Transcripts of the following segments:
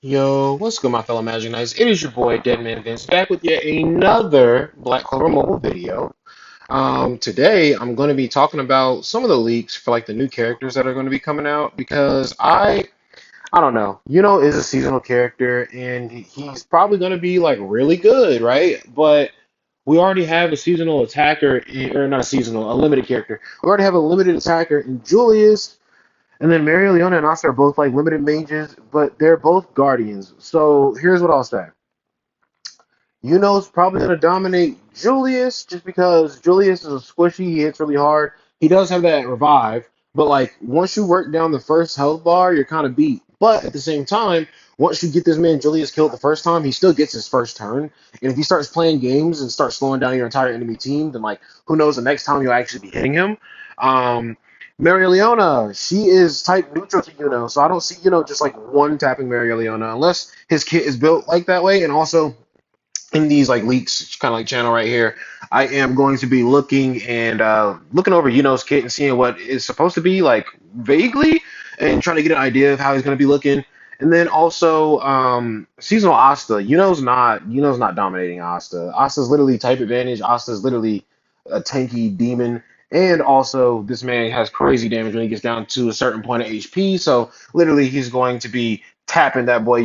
Yo, what's good, my fellow Magic Knights? It is your boy, Deadman Vince, back with yet another Black Clover mobile video. Today, I'm going to be talking about some of the leaks for like the new characters that are going to be coming out because I don't know. Yuno is a seasonal character and he's probably going to be like really good, right? But we already have a seasonal attacker, or not a seasonal, a limited character. We already have a limited attacker in Julius. And then Mario Leona and Asta are both like limited mages, but they're both guardians. So here's what I'll say. Yuno's probably going to dominate Julius just because Julius is a squishy. He hits really hard. He does have that revive, but like once you work down the first health bar, you're kind of beat. But at the same time, once you get this man Julius killed the first time, he still gets his first turn. And if he starts playing games and starts slowing down your entire enemy team, then like who knows the next time you'll actually be hitting him. Um, Mario Leona, she is type neutral to Yuno, so I don't see just like one tapping Mario Leona unless his kit is built like that way, and also in these like leaks kind of like channel right here, I am going to be looking and looking over Yuno's kit and seeing what is supposed to be like vaguely and trying to get an idea of how he's going to be looking. And then also seasonal Asta. Yuno's not dominating Asta. Asta's literally type advantage. Asta's literally a tanky demon. And also, this man has crazy damage when he gets down to a certain point of HP. So literally, he's going to be tapping that boy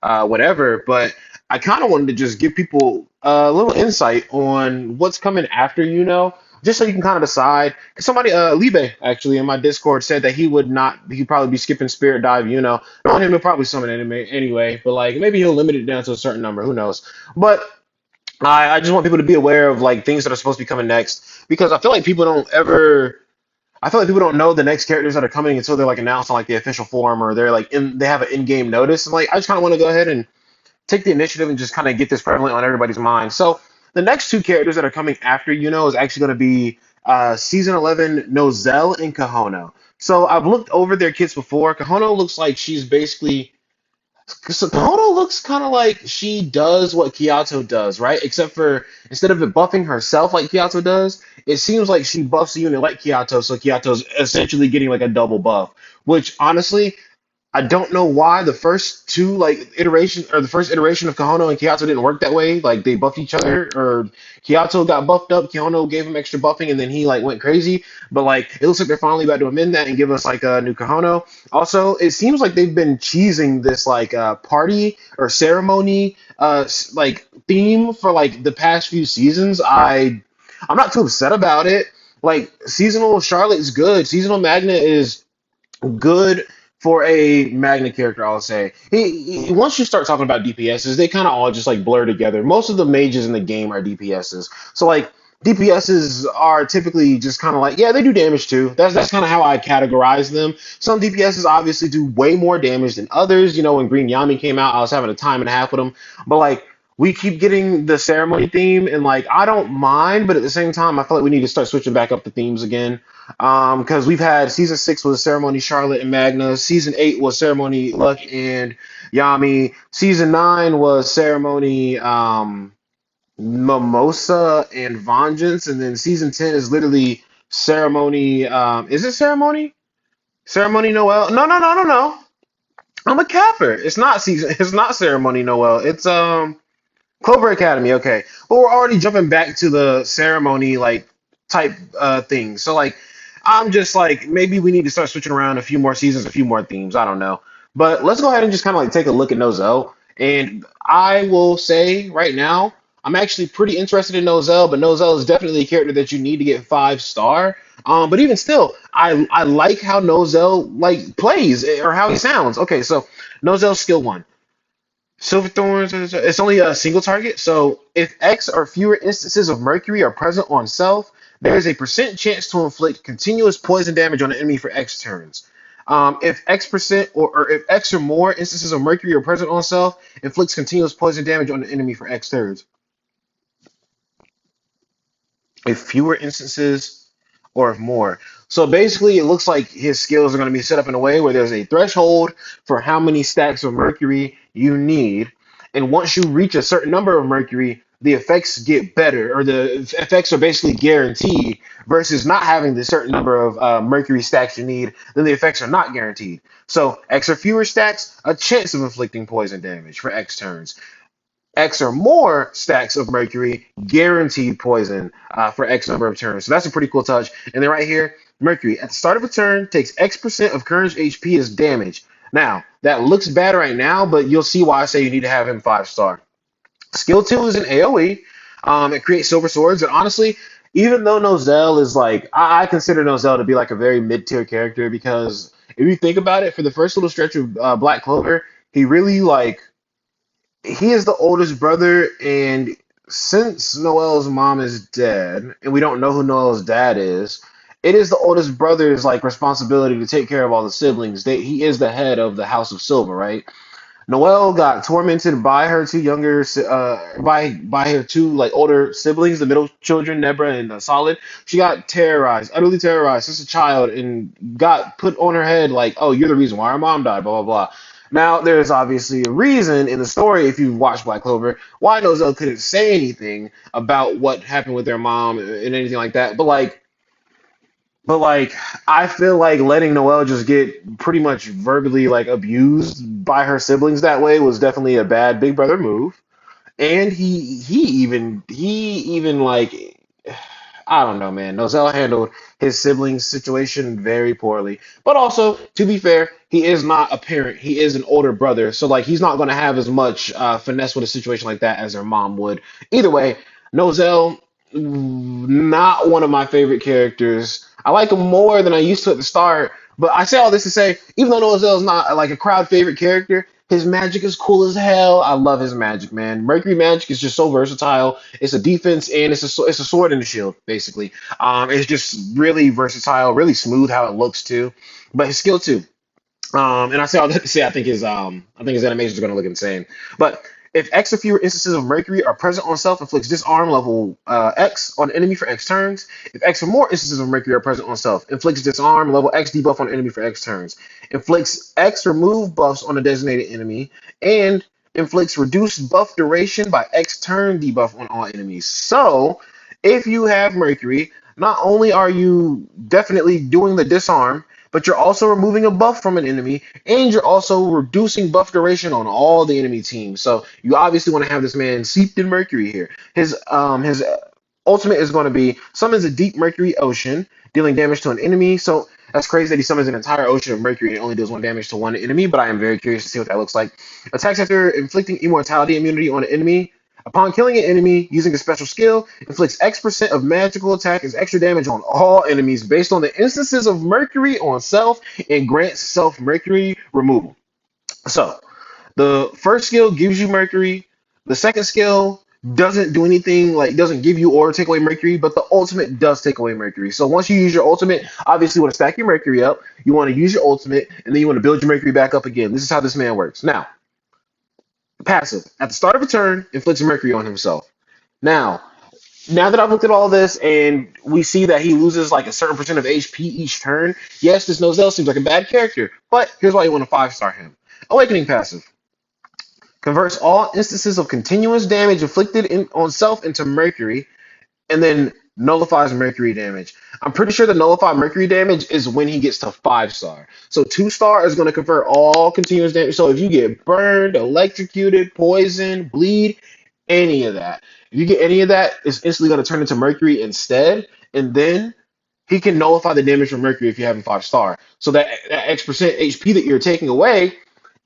whatever. But I kind of wanted to just give people a little insight on what's coming after just so you can kind of decide. 'Cause somebody, Libe, actually, in my Discord said that he'd probably be skipping Spirit Dive, knowing him, he'll probably summon anime anyway, but like maybe he'll limit it down to a certain number, who knows. But I just want people to be aware of like things that are supposed to be coming next because I feel like people don't know the next characters that are coming until they're like announced on like the official forum or they have an in-game notice. And like I just kind of want to go ahead and take the initiative and just kind of get this prevalent on everybody's mind. So the next two characters that are coming after is actually going to be Season 11 Nozel and Kahono. So I've looked over their kits before. Kahono looks like she's basically so Konoha looks kind of like she does what Kyoto does, right? Except for instead of it buffing herself like Kyoto does, it seems like she buffs the unit like Kyoto, so Kyoto's essentially getting like a double buff. Which honestly, I don't know why the first two like iterations or the first iteration of Kahono and Kyoto didn't work that way. Like they buffed each other, or Kyoto got buffed up, Kahono gave him extra buffing, and then he like went crazy. But like it looks like they're finally about to amend that and give us like a new Kahono. Also, it seems like they've been cheesing this like party or ceremony like theme for like the past few seasons. I'm not too upset about it. Like seasonal Charlotte is good. Seasonal Magna is good for a Magna character, I'll say. Once you start talking about DPSs, they kind of all just like blur together. Most of the mages in the game are DPSs. So like DPSs are typically just kind of like, yeah, they do damage too. That's kind of how I categorize them. Some DPSs obviously do way more damage than others. When Green Yami came out, I was having a time and a half with them. But like we keep getting the ceremony theme, and like I don't mind, but at the same time, I feel like we need to start switching back up the themes again. Because we've had season 6 was ceremony Charlotte and Magna, season 8 was ceremony Luck and Yami, season 9 was ceremony Mimosa and Vengeance, and then season 10 is literally ceremony. Is it ceremony? Ceremony Noel? No, no, no, no, no. I'm a capper. It's not season. It's not ceremony Noel. It's Clover Academy. Okay, but we're already jumping back to the ceremony like type thing. So like, I'm just like maybe we need to start switching around a few more seasons, a few more themes. I don't know, but let's go ahead and just kind of like take a look at Nozel. And I will say right now, I'm actually pretty interested in Nozel, but Nozel is definitely a character that you need to get 5 star. But even still, I like how Nozel like plays or how he sounds. Okay, so Nozel skill 1. Silverthorns, it's only a single target. So if X or fewer instances of Mercury are present on self, there is a percent chance to inflict continuous poison damage on the enemy for X turns. If X percent or if X or more instances of Mercury are present on self, inflicts continuous poison damage on the enemy for X turns. If fewer instances or if more. So basically, it looks like his skills are going to be set up in a way where there's a threshold for how many stacks of Mercury you need. And once you reach a certain number of Mercury, the effects get better, or the effects are basically guaranteed, versus not having the certain number of Mercury stacks you need, then the effects are not guaranteed. So X or fewer stacks, a chance of inflicting poison damage for X turns. X or more stacks of Mercury, guaranteed poison for X number of turns. So that's a pretty cool touch. And then right here, Mercury at the start of a turn takes X% of current HP as damage. Now, that looks bad right now, but you'll see why I say you need to have him 5-star. Skill 2 is an AoE. It creates silver swords. And honestly, even though Nozel is like, I consider Nozel to be like a very mid tier character because if you think about it, for the first little stretch of Black Clover, he really like he is the oldest brother, and since Noel's mom is dead, and we don't know who Noel's dad is, it is the oldest brother's like responsibility to take care of all the siblings. He is the head of the House of Silver, right? Noelle got tormented by her two younger, by her two like older siblings, the middle children, Nebra and Solid. She got terrorized, utterly terrorized since a child, and got put on her head like, "Oh, you're the reason why our mom died." Blah blah blah. Now, there's obviously a reason in the story, if you watch Black Clover, why Nozel couldn't say anything about what happened with their mom and anything like that. But like, I feel like letting Noelle just get pretty much verbally like abused by her siblings that way was definitely a bad big brother move. And he even like, I don't know, man. Nozell handled his siblings' situation very poorly. But also, to be fair, he is not a parent. He is an older brother. So, like, he's not going to have as much finesse with a situation like that as their mom would. Either way, Nozell, not one of my favorite characters. I like him more than I used to at the start. But I say all this to say, even though Nozell is not like a crowd favorite character, his magic is cool as hell. I love his magic, man. Mercury magic is just so versatile. It's a defense and it's a sword and a shield, basically. It's just really versatile, really smooth how it looks too. But his skill too. And I say all that to say I think his animations are gonna look insane. But if X or fewer instances of Mercury are present on self, inflicts disarm level X on enemy for X turns. If X or more instances of Mercury are present on self, inflicts disarm level X debuff on enemy for X turns. Inflicts X remove buffs on a designated enemy, and inflicts reduced buff duration by X turn debuff on all enemies. So, if you have Mercury, not only are you definitely doing the disarm, but you're also removing a buff from an enemy, and you're also reducing buff duration on all the enemy teams. So you obviously want to have this man seeped in Mercury here. His ultimate is going to be summons a deep Mercury ocean, dealing damage to an enemy. So that's crazy that he summons an entire ocean of Mercury and only does one damage to one enemy, but I am very curious to see what that looks like. Attacks after inflicting immortality immunity on an enemy. Upon killing an enemy using a special skill, inflicts X% of magical attack as extra damage on all enemies based on the instances of Mercury on self, and grants self Mercury removal. So, the first skill gives you Mercury. The second skill doesn't do anything, like doesn't give you or take away Mercury, but the ultimate does take away Mercury. So once you use your ultimate, obviously you want to stack your Mercury up. You want to use your ultimate, and then you want to build your Mercury back up again. This is how this man works. Now, passive. At the start of a turn, inflicts Mercury on himself. Now, now that I've looked at all this and we see that he loses like a certain percent of HP each turn, yes, this Nozel seems like a bad character, but here's why you want to 5-star him. Awakening passive. Converts all instances of continuous damage inflicted on self into Mercury, and then nullifies Mercury damage. I'm pretty sure the nullified Mercury damage is when he gets to 5-star. So 2-star is going to convert all continuous damage. So if you get burned, electrocuted, poisoned, bleed, any of that, if you get any of that, it's instantly going to turn into Mercury instead. And then he can nullify the damage from Mercury if you have him 5-star. So that X% HP that you're taking away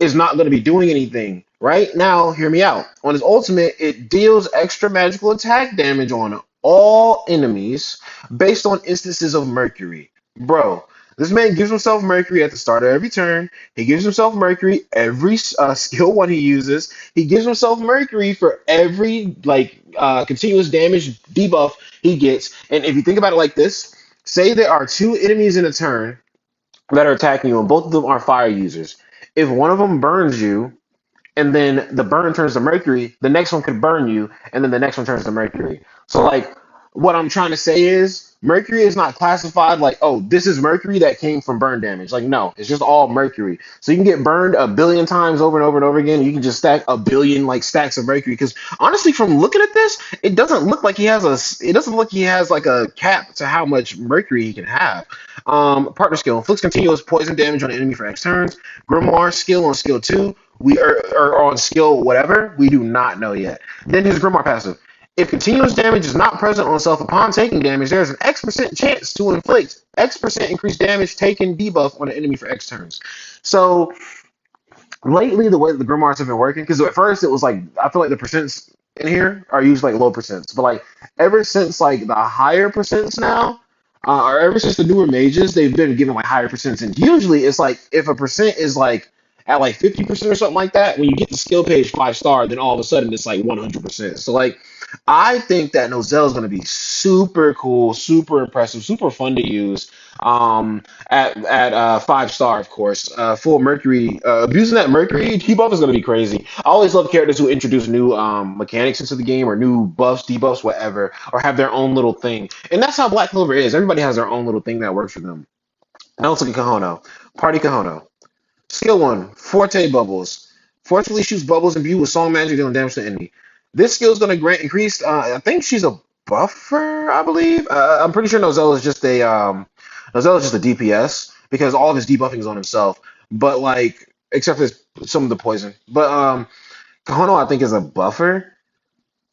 is not going to be doing anything. Right now, hear me out. On his ultimate, it deals extra magical attack damage on all enemies based on instances of Mercury. Bro, this man gives himself Mercury at the start of every turn. He gives himself Mercury every skill one he uses. He gives himself Mercury for every continuous damage debuff he gets. And if you think about it like this, say there are two enemies in a turn that are attacking you, and both of them are fire users. If one of them burns you, and then the burn turns to Mercury, the next one could burn you, and then the next one turns to Mercury. So like What I'm trying to say is Mercury is not classified like, oh, this is Mercury that came from burn damage. Like, no, it's just all Mercury. So you can get burned a billion times over and over and over again. You can just stack a billion like stacks of Mercury. Because honestly, from looking at this, it doesn't look like he has a. It doesn't look he has like a cap to how much Mercury he can have. Partner skill inflicts continuous poison damage on an enemy for X turns. Grimoire skill on skill two. We are on skill whatever. We do not know yet. Then his Grimoire passive. If continuous damage is not present on self upon taking damage, there is an X% chance to inflict X% increased damage taken debuff on an enemy for X turns. So lately, the way that the grimoires have been working, because at first it was like I feel like the percents in here are usually like low percents, but like ever since like the higher percents now, or ever since the newer mages, they've been giving like higher percents, and usually it's like if a percent is like at like 50% or something like that, when you get the skill page 5 star, then all of a sudden it's like 100%. So like I think that Nozel is going to be super cool, super impressive, super fun to use. At 5 star, of course. Full Mercury, abusing that Mercury debuff is going to be crazy. I always love characters who introduce new mechanics into the game or new buffs, debuffs, whatever, or have their own little thing. And that's how Black Clover is. Everybody has their own little thing that works for them. Now let's look at Kahono. Party Kahono. Skill 1, Forte Bubbles. Forcefully shoots bubbles imbued with song magic dealing damage to enemy. This skill is going to grant increased. I think she's a buffer, I believe. I'm pretty sure Nozel is just Nozel is just a DPS because all of his debuffing is on himself. But like, except for some of the poison. But Kahono, I think, is a buffer.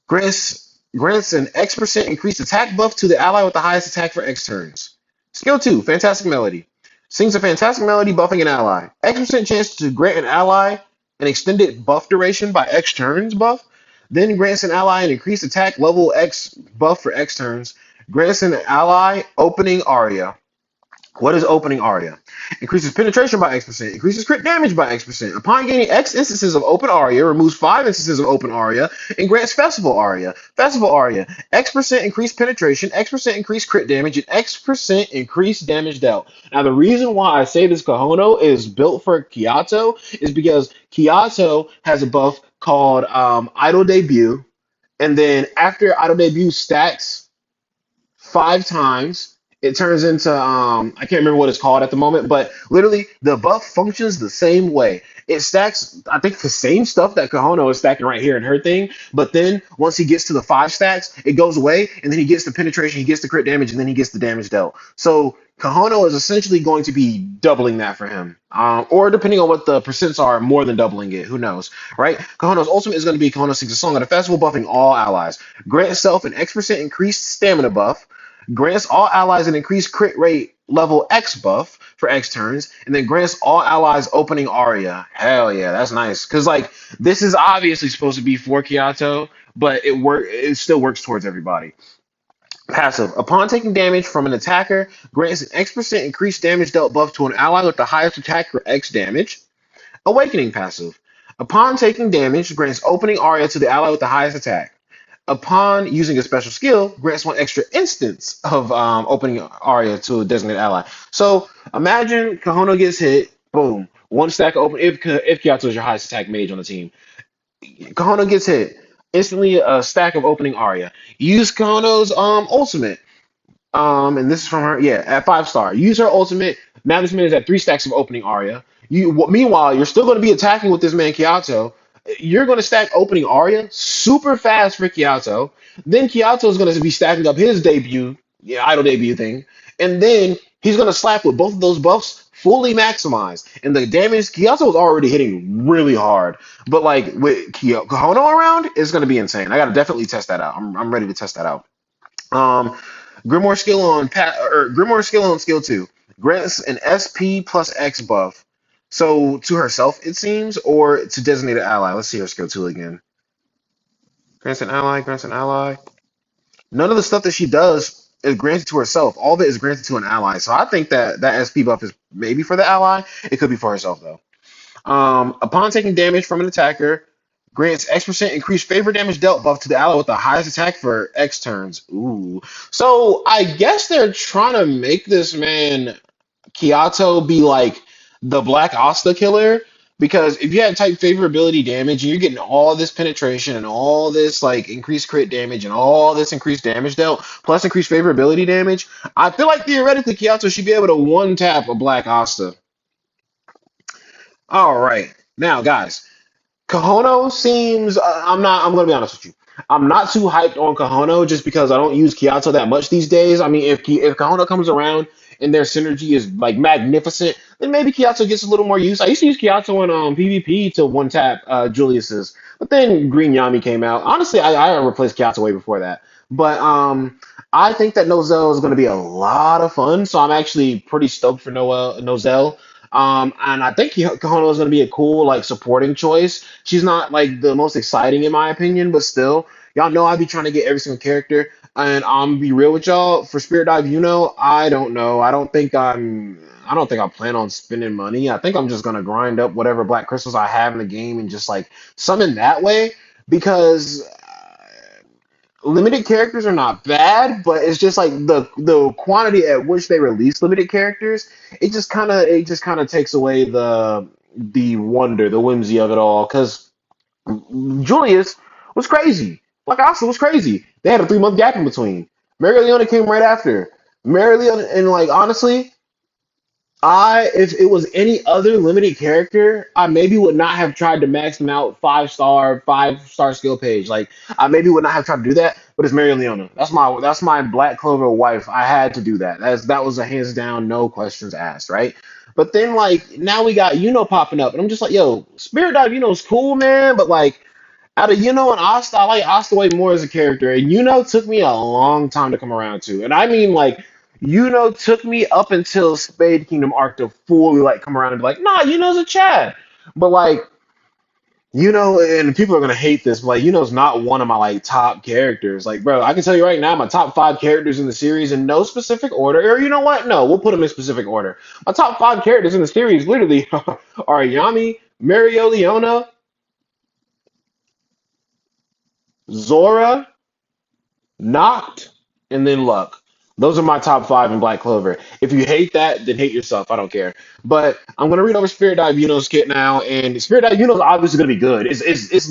Grants an X% increased attack buff to the ally with the highest attack for X turns. Skill 2, Fantastic Melody. Sings a fantastic melody buffing an ally. X% chance to grant an ally an extended buff duration by X turns buff. Then grants an ally an increased attack level X buff for X turns. Grants an ally opening aria. What is opening aria? Increases penetration by X%, increases crit damage by X%. Upon gaining X instances of open aria, removes 5 instances of open aria, and grants festival aria. Festival aria, X% increased penetration, X% increased crit damage, and X% increased damage dealt. Now, the reason why I say this Kahono is built for Kyoto is because Kyoto has a buff called Idle Debut, and then after Idle Debut stacks 5 times. It turns into I can't remember what it's called at the moment, but literally the buff functions the same way. It stacks, I think, the same stuff that Kahono is stacking right here in her thing, but then once he gets to the 5 stacks, it goes away, and then he gets the penetration, he gets the crit damage, and then he gets the damage dealt. So Kahono is essentially going to be doubling that for him, or depending on what the percents are, more than doubling it. Who knows, right? Kahono's ultimate is going to be Kahono sings a song at a festival, buffing all allies. Grant itself an X% increased stamina buff. Grants all allies an increased crit rate level X buff for X turns, and then grants all allies opening aria. Hell yeah, that's nice. Cause like this is obviously supposed to be for Kyoto, but it still works towards everybody. Passive. Upon taking damage from an attacker, grants an X% increased damage dealt buff to an ally with the highest attack for X damage. Awakening passive. Upon taking damage, grants opening aria to the ally with the highest attack. Upon using a special skill, grants 1 extra instance of opening aria to a designated ally. So imagine Kahono gets hit, boom, 1 stack open. If Kyato is your highest attack mage on the team, Kahono gets hit, instantly a stack of opening aria. Use Kahono's ultimate. And this is from her, yeah, at 5 star. Use her ultimate. Now this man is at 3 stacks of opening aria. Meanwhile, you're still going to be attacking with this man Kyoto. You're going to stack opening aria super fast for Kyoto. Then Kyoto is going to be stacking up his debut, yeah, idle debut thing, and then he's going to slap with both of those buffs fully maximized. And the damage Kyoto was already hitting really hard, but like with Kohono around, it's going to be insane. I got to definitely test that out. I'm ready to test that out. Um, Grimoire skill on skill two grants an SP plus X buff. So to herself, it seems, or to designated ally. Let's see her skill two again. Grants an ally. Grants an ally. None of the stuff that she does is granted to herself. All of it is granted to an ally. So I think that that SP buff is maybe for the ally. It could be for herself though. Upon taking damage from an attacker, grants X% increased favor damage dealt buff to the ally with the highest attack for X turns. Ooh. So I guess they're trying to make this man Kyoto be like the Black Asta killer, Because if you had type favorability damage and you're getting all this penetration and all this like increased crit damage and all this increased damage dealt plus increased favorability damage, I feel like theoretically Kyoto should be able to one tap a Black Asta. All right, now guys, Kahono seems. I'm not. I'm gonna be honest with you. I'm not too hyped on Kahono just because I don't use Kyoto that much these days. I mean, if Kahono comes around and their synergy is like magnificent, then maybe Kyoto gets a little more use. I used to use Kyoto in PvP to one tap Julius's, but then Green Yami came out. Honestly, I replaced Kyoto way before that. But I think that Nozel is going to be a lot of fun. So I'm actually pretty stoked for Nozel. And I think Kahono is going to be a cool like supporting choice. She's not like the most exciting in my opinion, but still, y'all know I be trying to get every single character. And I'm be real with y'all for Spirit Dive. I don't know. I don't think I plan on spending money. I think I'm just gonna grind up whatever black crystals I have in the game and just like summon that way because limited characters are not bad, but it's just like the quantity at which they release limited characters, it just kind of takes away the wonder, the whimsy of it all. Because Julius was crazy, like Asa was crazy. They had a 3 month gap in between. Mary Leona came right after. Mary Leona, and like honestly, if it was any other limited character, I maybe would not have tried to max them out 5-star skill page. Like I maybe would not have tried to do that, but it's Mary Leona. That's my Black Clover wife. I had to do that. That was a hands down, no questions asked, right? But then like now we got Yuno popping up, and I'm just like, yo, Spirit Dive Yuno's cool, man, but like out of Yuno and Asta, I like Asta way more as a character. And Yuno took me a long time to come around to. And I mean like Yuno took me up until Spade Kingdom arc to fully like come around and be like, nah, Yuno's a Chad. But like and people are gonna hate this, but like Yuno's not one of my like top characters. Like, bro, I can tell you right now, my top 5 characters in the series in no specific order. Or you know what? No, we'll put them in specific order. My top 5 characters in the series literally are Yami, Mario Leona, Zora, Knocked, and then Luck. Those are my top 5 in Black Clover. If you hate that, then hate yourself. I don't care. But I'm gonna read over Spirit Dive Yuno's kit now, and Spirit Dive Yuno's obviously gonna be good. It's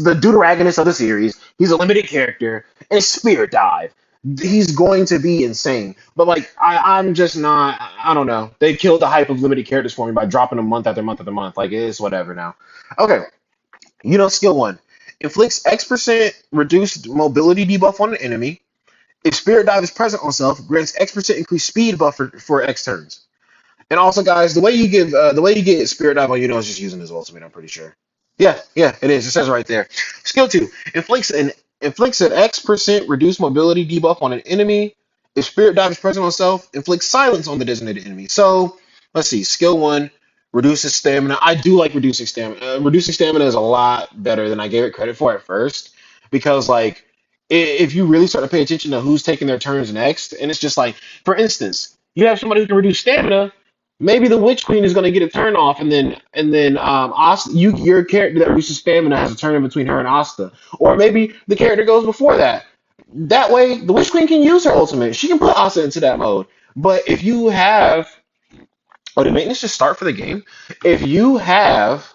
the Deuteragonist of the series. He's a limited character, and Spirit Dive. He's going to be insane. But like I'm just not. I don't know. They killed the hype of limited characters for me by dropping them month after month after month. Like it is whatever now. Okay, skill one inflicts X% reduced mobility debuff on an enemy. If Spirit Dive is present on self, grants X% increased speed buffer for X turns. And also, guys, the way you get Spirit Dive on is just using his ultimate. I'm pretty sure. Yeah, yeah, it is. It says right there. Skill two inflicts an X% reduced mobility debuff on an enemy. If Spirit Dive is present on self, inflicts silence on the designated enemy. So let's see. Skill one reduces stamina. I do like reducing stamina. Reducing stamina is a lot better than I gave it credit for at first because like if you really start to pay attention to who's taking their turns next, and it's just like, for instance, you have somebody who can reduce stamina. Maybe the Witch Queen is going to get a turn off, and then Asta, your character that reduces stamina has a turn in between her and Asta, or maybe the character goes before that. That way, the Witch Queen can use her ultimate. She can put Asta into that mode. But if you have, oh, did maintenance just start for the game? If you have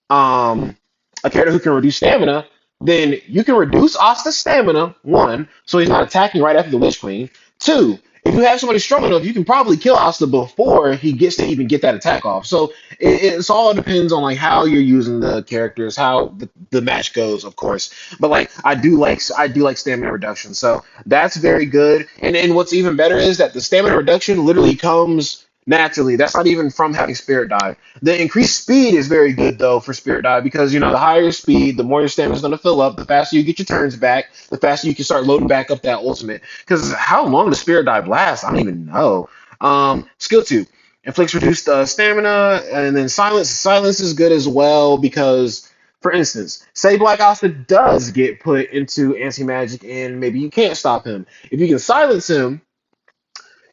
um a character who can reduce stamina, then you can reduce Asta's stamina, one, so he's not attacking right after the Lich Queen. Two, if you have somebody strong enough, you can probably kill Asta before he gets to even get that attack off. So it's all depends on like how you're using the characters, how the match goes, of course. But like I do like stamina reduction, so that's very good. And what's even better is that the stamina reduction literally comes naturally. That's not even from having Spirit Dive. The increased speed is very good though for Spirit Dive because the higher your speed, the more your stamina is going to fill up. The faster you get your turns back, the faster you can start loading back up that ultimate. Because how long does Spirit Dive last? I don't even know. Skill two inflicts reduced stamina, and then silence. Silence is good as well because, for instance, say Black Asta does get put into anti magic, and maybe you can't stop him. If you can silence him,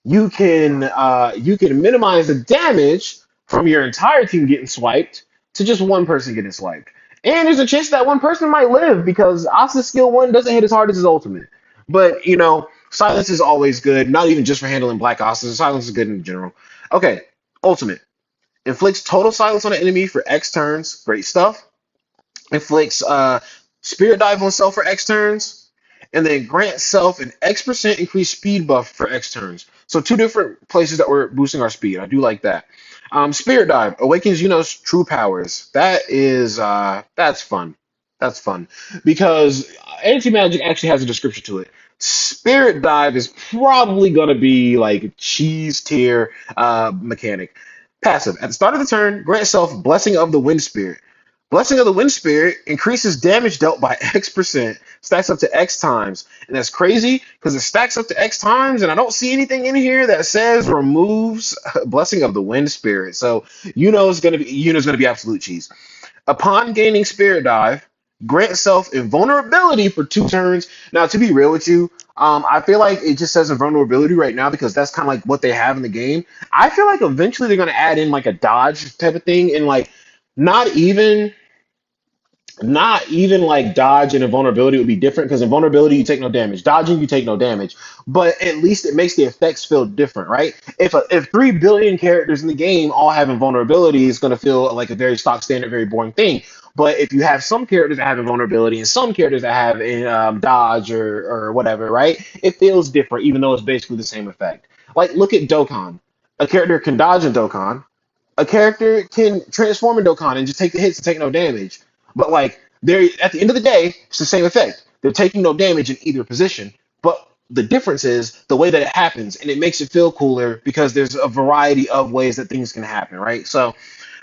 you can minimize the damage from your entire team getting swiped to just one person getting swiped. And there's a chance that one person might live because Asa's skill one doesn't hit as hard as his ultimate. But silence is always good, not even just for handling Black Asa. Silence is good in general. Okay, ultimate. Inflicts total silence on an enemy for X turns. Great stuff. Inflicts Spirit Dive on self for X turns, and then grant self an X% increased speed buff for X turns. So two different places that we're boosting our speed. I do like that. Spirit Dive awakens Yuno's true powers. That's fun. That's fun because anti magic actually has a description to it. Spirit Dive is probably gonna be like cheese tier mechanic. Passive. At the start of the turn, grant self Blessing of the Wind Spirit. Blessing of the Wind Spirit increases damage dealt by X%, stacks up to X times. And that's crazy because it stacks up to X times, and I don't see anything in here that says removes Blessing of the Wind Spirit. So Yuno's gonna be absolute cheese. Upon gaining Spirit Dive, grant self invulnerability for 2 turns. Now, to be real with you, I feel like it just says invulnerability right now because that's kind of like what they have in the game. I feel like eventually they're gonna add in like a dodge type of thing, and like not even like dodge and invulnerability would be different because invulnerability you take no damage, dodging you take no damage, but at least it makes the effects feel different, right? If 3 billion characters in the game all have invulnerability, it's going to feel like a very stock standard, very boring thing. But if you have some characters that have invulnerability and some characters that have dodge or whatever, right? It feels different, even though it's basically the same effect. Like look at Dokkan. A character can dodge in Dokkan, a character can transform into Dokkan and just take the hits and take no damage. But like they're at the end of the day, it's the same effect. They're taking no damage in either position. But the difference is the way that it happens, and it makes it feel cooler because there's a variety of ways that things can happen, right? So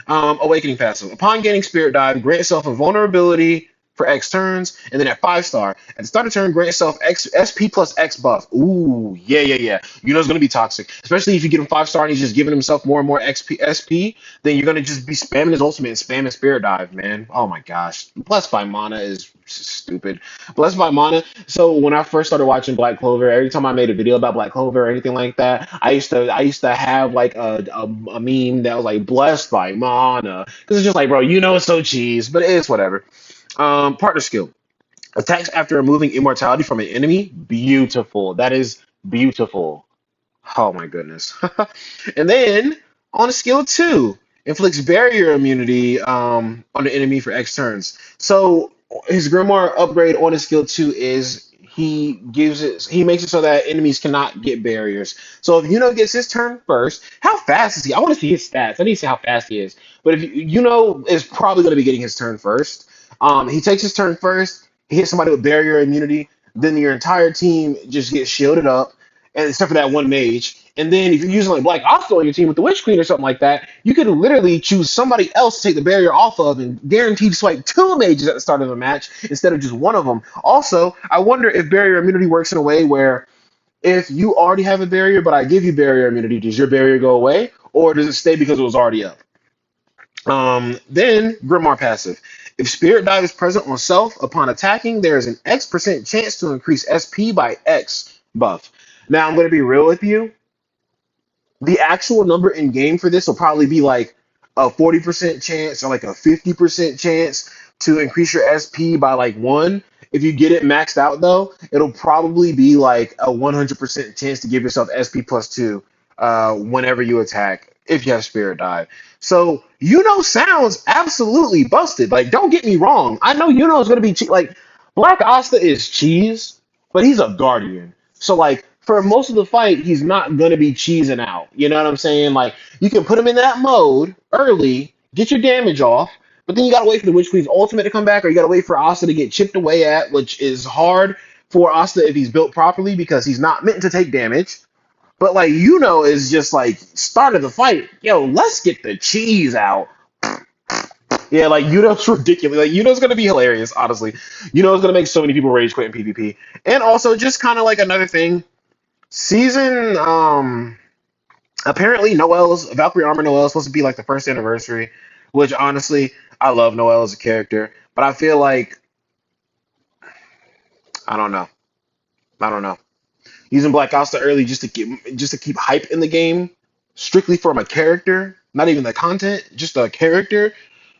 Awakening passive. Upon gaining Spirit Dive, grant yourself a vulnerability for X turns, and then at 5 star, at the start of turn, grant yourself X SP plus X buff. Ooh, yeah, yeah, yeah. You know it's gonna be toxic, especially if you get him 5 star and he's just giving himself more and more SP. Then you're gonna just be spamming his ultimate and spamming Spirit Dive, man. Oh my gosh, Blessed by Mana is stupid. Blessed by Mana. So when I first started watching Black Clover, every time I made a video about Black Clover or anything like that, I used to have like a meme that was like blessed by Mana because it's just like, bro, you know it's so cheese, but it's whatever. Partner skill. Attacks after removing immortality from an enemy. Beautiful. That is beautiful. Oh my goodness. And then on skill 2, inflicts barrier immunity on the enemy for X turns. So his Grimoire upgrade on his skill 2 is he makes it so that enemies cannot get barriers. So if Yuno gets his turn first, how fast is he? I want to see his stats. I need to see how fast he is. But if Yuno is probably going to be getting his turn first. He takes his turn first. He hits somebody with barrier immunity. Then your entire team just gets shielded up, and except for that one mage. And then if you're using like Black Oscar on your team with the Witch Queen or something like that, you could literally choose somebody else to take the barrier off of and guaranteed swipe 2 mages at the start of the match instead of just one of them. Also, I wonder if barrier immunity works in a way where if you already have a barrier, but I give you barrier immunity, does your barrier go away? Or does it stay because it was already up? Then Grimoire passive. If Spirit Dive is present on self upon attacking, there is an X% chance to increase SP by X buff. Now I'm going to be real with you. The actual number in game for this will probably be like a 40% chance or like a 50% chance to increase your SP by like 1. If you get it maxed out though, it'll probably be like a 100% chance to give yourself SP plus 2 whenever you attack if you have Spirit Dive. So sounds absolutely busted. Like, don't get me wrong. I know is going to be like Black Asta is cheese, but he's a guardian. So like for most of the fight, he's not gonna be cheesing out. You know what I'm saying? Like you can put him in that mode early, get your damage off, but then you gotta wait for the Witch Queen's ultimate to come back, or you gotta wait for Asta to get chipped away at, which is hard for Asta if he's built properly because he's not meant to take damage. But like is just like start of the fight. Yo, let's get the cheese out. Yeah, like ridiculous. Like gonna be hilarious, honestly. Gonna make so many people rage quit in PvP. And also just kind of like another thing, season apparently Noel's Valkyrie Armor Noel is supposed to be like the first anniversary, which honestly I love Noel as a character, but I feel like I don't know. I don't know. Using Black Asta early just to keep hype in the game, strictly from a character, not even the content, just a character,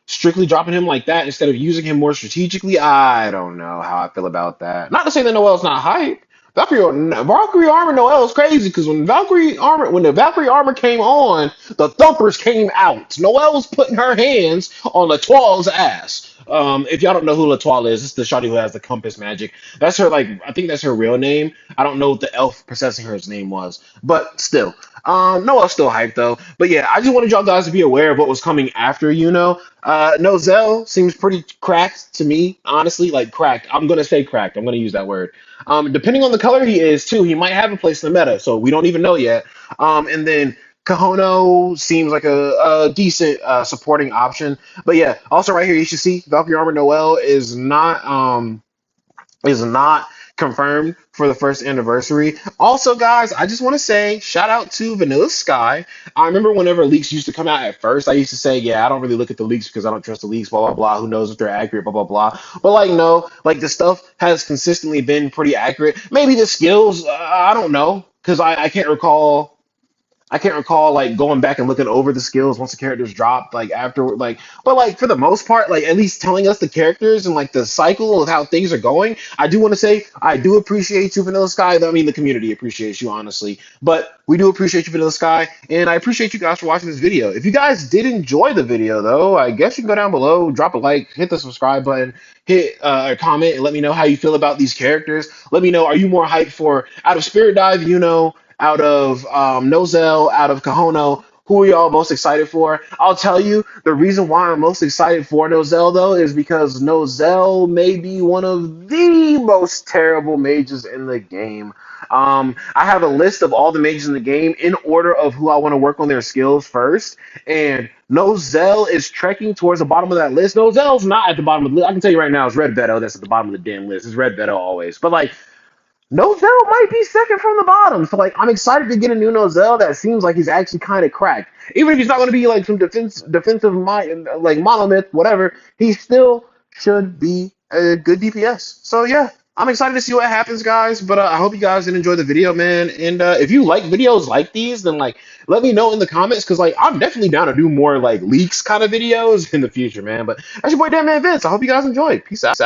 strictly dropping him like that instead of using him more strategically, I don't know how I feel about that. Not to say that Noel's not hype, Valkyrie armor Noel is crazy because when the Valkyrie armor came on, the thumpers came out. Noelle was putting her hands on Latoile's ass. If y'all don't know who Latoile is, it's the shawty who has the compass magic. That's her, like, I think that's her real name. I don't know what the elf possessing her's name was, but still. Noel's still hyped though. But yeah, I just wanted y'all guys to be aware of what was coming after, you know. Nozell seems pretty cracked to me, honestly. Like cracked. I'm gonna say cracked. I'm gonna use that word. Depending on the color he is too, he might have a place in the meta. So we don't even know yet. And then Kahono seems like a decent supporting option. But yeah, also right here you should see Valkyrie Armor Noel is not confirmed for the first anniversary. Also, guys, I just want to say shout out to Vanilla Sky. I remember whenever leaks used to come out at first, I used to say, yeah, I don't really look at the leaks because I don't trust the leaks, blah, blah, blah. Who knows if they're accurate, blah, blah, blah. But like, no, like the stuff has consistently been pretty accurate. Maybe the skills, I don't know, because I can't recall. I can't recall like going back and looking over the skills once the characters dropped, like afterward, like, but like for the most part, like at least telling us the characters and like the cycle of how things are going. I do want to say I do appreciate you, Vanilla Sky. I mean, the community appreciates you, honestly, but we do appreciate you, Vanilla Sky, and I appreciate you guys for watching this video. If you guys did enjoy the video, though, I guess you can go down below, drop a like, hit the subscribe button, hit a comment, and let me know how you feel about these characters. Let me know, are you more hyped for out of Spirit Dive, you know? Out of Nozel, out of Kahono, who are y'all most excited for? I'll tell you, the reason why I'm most excited for Nozel, though, is because Nozel may be one of the most terrible mages in the game. I have a list of all the mages in the game in order of who I want to work on their skills first, and Nozel is trekking towards the bottom of that list. Nozel's not at the bottom of the list. I can tell you right now, it's Red Beto that's at the bottom of the damn list. It's Red Beto always. But, like, Nozell might be second from the bottom. So like I'm excited to get a new Nozell that seems like he's actually kind of cracked. Even if he's not going to be like some defensive like monolith, whatever, he still should be a good DPS. So yeah, I'm excited to see what happens, guys. But I hope you guys did enjoy the video, man. And if you like videos like these, then like let me know in the comments because like I'm definitely down to do more like leaks kind of videos in the future, man. But that's your boy Dan Man Vince. I hope you guys enjoyed. Peace out.